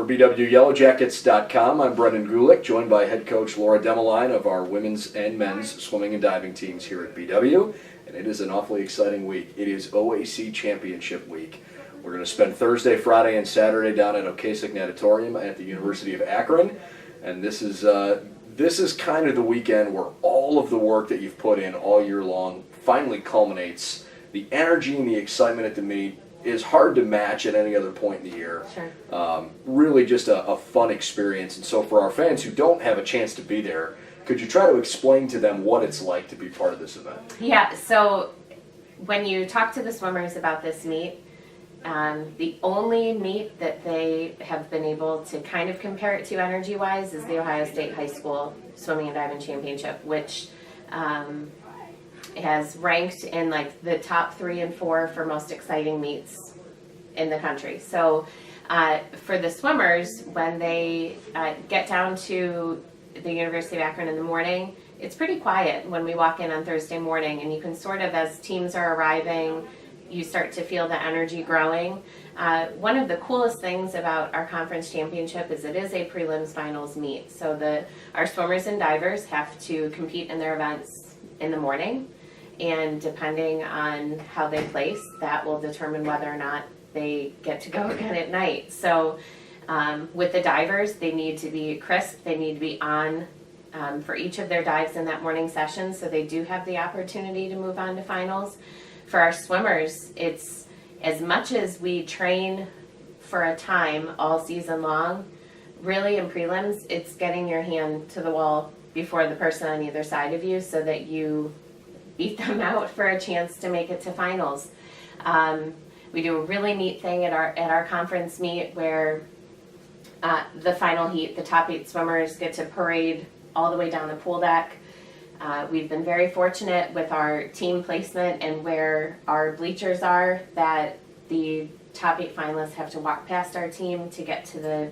For BWYellowJackets.com, I'm Brendan Gulick, joined by head coach Laura Demaline of our women's and men's swimming and diving teams here at BW. And it is an awfully exciting week. It is OAC Championship Week. We're going to spend Thursday, Friday, and Saturday down at OAC Natatorium at the University of Akron. And this is kind of the weekend where all of the work that you've put in all year long finally culminates. The energy and the excitement at the meet is hard to match at any other point in the year. Sure. Really just a fun experience. And so for our fans who don't have a chance to be there, could you try to explain to them what it's like to be part of this event? Yeah, so when you talk to the swimmers about this meet, the only meet that they have been able to kind of compare it to energy-wise is the Ohio State High School Swimming and Diving Championship, which has ranked in like the top 3 and 4 for most exciting meets in the country. So for the swimmers, when they get down to the University of Akron in the morning, it's pretty quiet when we walk in on Thursday morning, and you can sort of, as teams are arriving, you start to feel the energy growing. One of the coolest things about our conference championship is it is a prelims finals meet. So our swimmers and divers have to compete in their events in the morning, and depending on how they place, that will determine whether or not they get to go again at night. So with the divers, they need to be crisp, they need to be on for each of their dives in that morning session, so they do have the opportunity to move on to finals. For our swimmers, it's as much as we train for a time all season long, really in prelims, it's getting your hand to the wall before the person on either side of you so that you beat them out for a chance to make it to finals. We do a really neat thing at our conference meet where the final heat, the top 8 swimmers get to parade all the way down the pool deck. We've been very fortunate with our team placement and where our bleachers are that the top 8 finalists have to walk past our team to get to the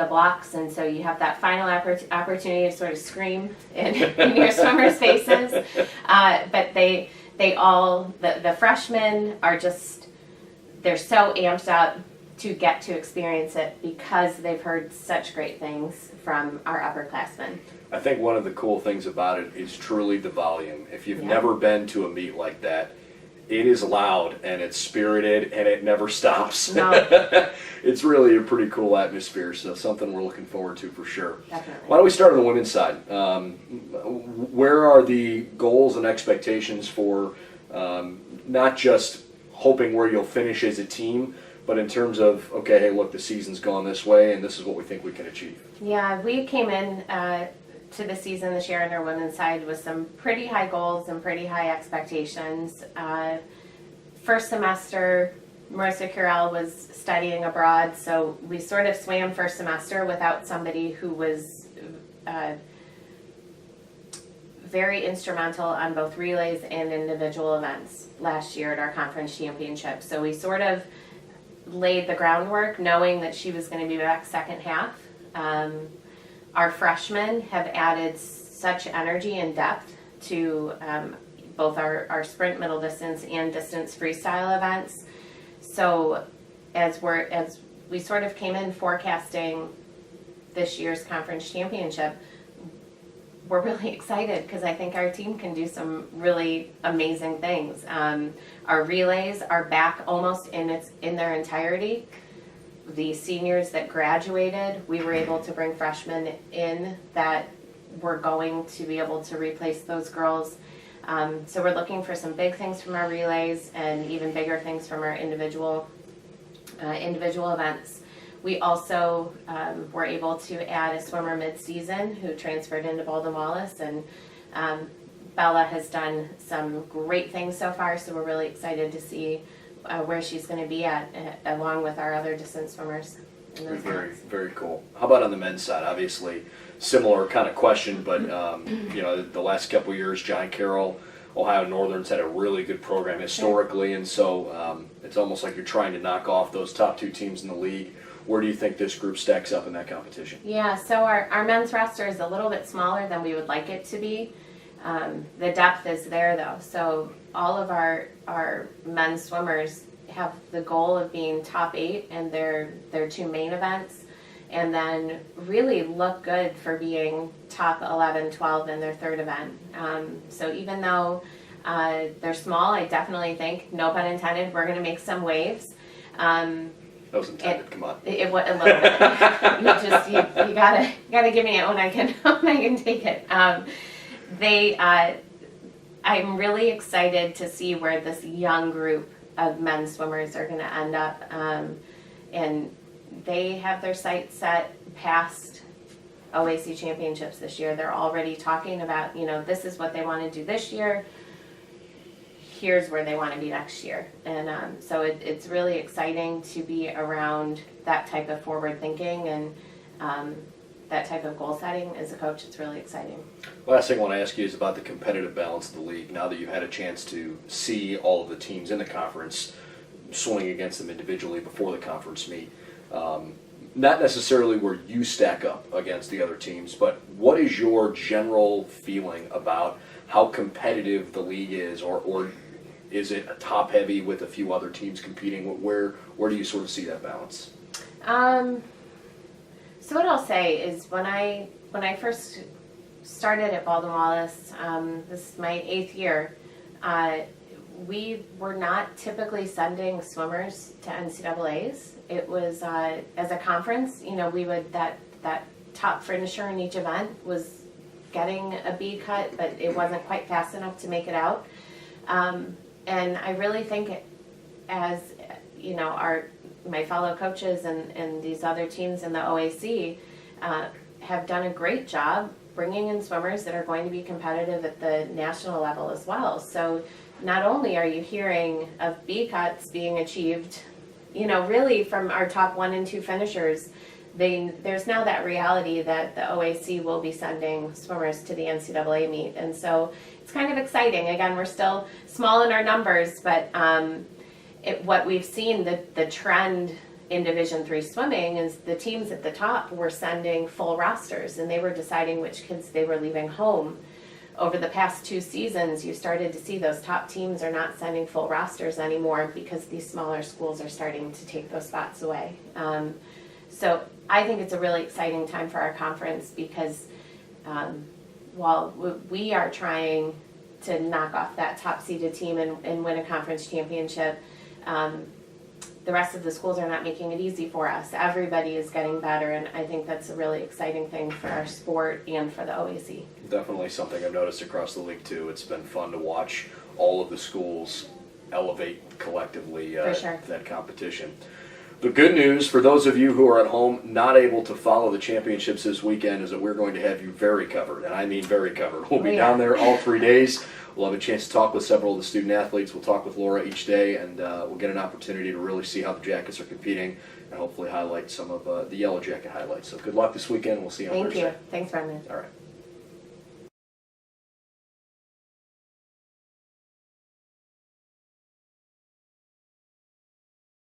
blocks, and so you have that final opportunity to sort of scream in your swimmers' faces. But they all, the freshmen are just, they're so amped up to get to experience it because they've heard such great things from our upperclassmen. I think one of the cool things about it is truly the volume. If you've never been to a meet like that, it is loud and it's spirited and it never stops. No. It's really a pretty cool atmosphere, so something we're looking forward to for sure. Definitely. Why don't we start on the women's side? Where are the goals and expectations for not just hoping where you'll finish as a team, but in terms of, okay, hey, look, the season's gone this way and this is what we think we can achieve? Yeah, we came in to the season this year on our women's side with some pretty high goals and pretty high expectations. First semester, Marissa Curell was studying abroad, so we sort of swam first semester without somebody who was very instrumental on both relays and individual events last year at our conference championship. So we sort of laid the groundwork knowing that she was going to be back second half. Our freshmen have added such energy and depth to both our sprint, middle distance, and distance freestyle events. So as we sort of came in forecasting this year's conference championship, we're really excited because I think our team can do some really amazing things. Our relays are back almost in their entirety. The seniors that graduated, we were able to bring freshmen in that were going to be able to replace those girls. So we're looking for some big things from our relays and even bigger things from our individual events. We also were able to add a swimmer mid-season who transferred into Baldwin Wallace, and Bella has done some great things so far, so we're really excited to see where she's going to be at along with our other distance swimmers. Very, very cool. How about on the men's side? Obviously, similar kind of question, but the last couple of years, John Carroll, Ohio Northern's had a really good program historically, and so it's almost like you're trying to knock off those top 2 teams in the league. Where do you think this group stacks up in that competition? Yeah, so our men's roster is a little bit smaller than we would like it to be. The depth is there though, so all of our men's swimmers have the goal of being top 8 in their 2 main events. and then really look good for being top 11, 12 in their third event. So even though they're small, I definitely think, no pun intended, we're going to make some waves. That was intended. Come on. A little bit. you gotta give me it when I can take it. I'm really excited to see where this young group of men's swimmers are going to end up, and they have their sights set past OAC championships this year. They're already talking about, this is what they want to do this year. Here's where they want to be next year. And so it's really exciting to be around that type of forward thinking and that type of goal setting. As a coach, it's really exciting. Last thing I want to ask you is about the competitive balance of the league. Now that you've had a chance to see all of the teams in the conference, swimming against them individually before the conference meet, not necessarily where you stack up against the other teams, but what is your general feeling about how competitive the league is, or is it a top heavy with a few other teams competing? Where do you sort of see that balance? So what I'll say is when I first started at Baldwin Wallace, this is my 8th year, we were not typically sending swimmers to NCAAs. It was as a conference, we would that top finisher in each event was getting a B cut, but it wasn't quite fast enough to make it out. And I really think as my fellow coaches and these other teams in the OAC have done a great job bringing in swimmers that are going to be competitive at the national level as well. So not only are you hearing of B cuts being achieved, really from our top 1 and 2 finishers, there's now that reality that the OAC will be sending swimmers to the NCAA meet. And so it's kind of exciting. Again, we're still small in our numbers, but what we've seen, the trend in Division III swimming is the teams at the top were sending full rosters, and they were deciding which kids they were leaving home. Over the past 2 seasons, you started to see those top teams are not sending full rosters anymore because these smaller schools are starting to take those spots away. So I think it's a really exciting time for our conference because while we are trying to knock off that top seeded team and win a conference championship, the rest of the schools are not making it easy for us. Everybody is getting better, and I think that's a really exciting thing for our sport and for the OAC. Definitely something I've noticed across the league too. It's been fun to watch all of the schools elevate collectively For sure. that competition. The good news for those of you who are at home not able to follow the championships this weekend is that we're going to have you very covered, and I mean very covered. We'll be down there all 3 days. We'll have a chance to talk with several of the student athletes. We'll talk with Laura each day, and we'll get an opportunity to really see how the Jackets are competing and hopefully highlight some of the Yellow Jacket highlights. So good luck this weekend. We'll see you on Thursday. Thank you. Thanks, Brendan. All right.